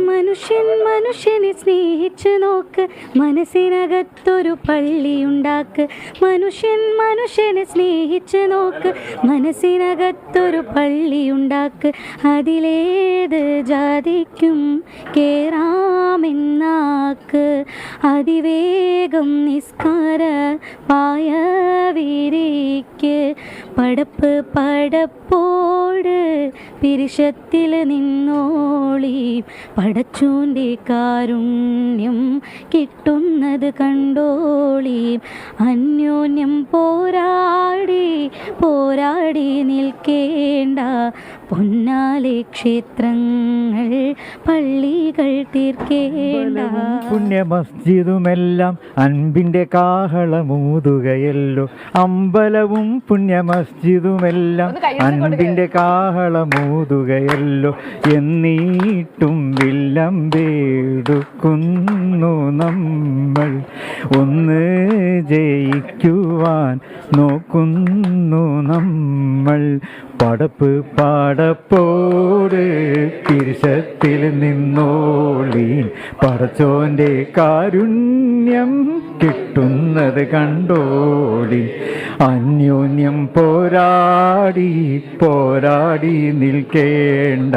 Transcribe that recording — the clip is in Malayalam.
മനുഷ്യൻ മനുഷ്യനെ സ്നേഹിച്ചു നോക്ക്, മനസ്സിനകത്തൊരു പള്ളിയുണ്ടാക്ക്. മനുഷ്യൻ മനുഷ്യനെ സ്നേഹിച്ചു നോക്ക്, മനസ്സിനകത്തൊരു പള്ളിയുണ്ടാക്ക്. അതിലേത് ജാതിക്കും കേറാമെന്നാക്ക്. അതിവേഗം നിസ്കാര പായ വിരിക്ക്. പടപ്പ് പടപ്പോട് പിരിശത്തിൽ നിന്നോളി. പടച്ചോൻ്റെ കാരുണ്യം കിട്ടുന്നത് കണ്ടോളി. അന്യോന്യം പോരാടി പോരാടി നിൽക്കേണ്ട. പൊന്നാലെ ക്ഷേത്രങ്ങൾ പള്ളികൾ തീർക്കേണ്ട. പുണ്യ മസ്ജിദുമെല്ലാം അൻപിൻ്റെ കാഹളമൂതുകയല്ലോ. അമ്പലവും പുണ്യ മസ്ജിദുമെല്ലാം അൻപിൻ്റെ കാഹളമൂതുകയല്ലോ. എന്നീട്ടും വില്ലമ്പേടുക്കുന്നു നമ്മൾ. ഒന്ന് ജയിക്കുവാൻ നോക്കുന്നു നമ്മൾ. പടപ്പ് പാടപ്പോട് തിരിശത്തിൽ നിന്നോളി. പടച്ചോൻ്റെ കാരുണ്യം കിട്ടുന്നത് കണ്ടോളി. അന്യോന്യം പോരാടി പോരാടി നിൽക്കേണ്ട.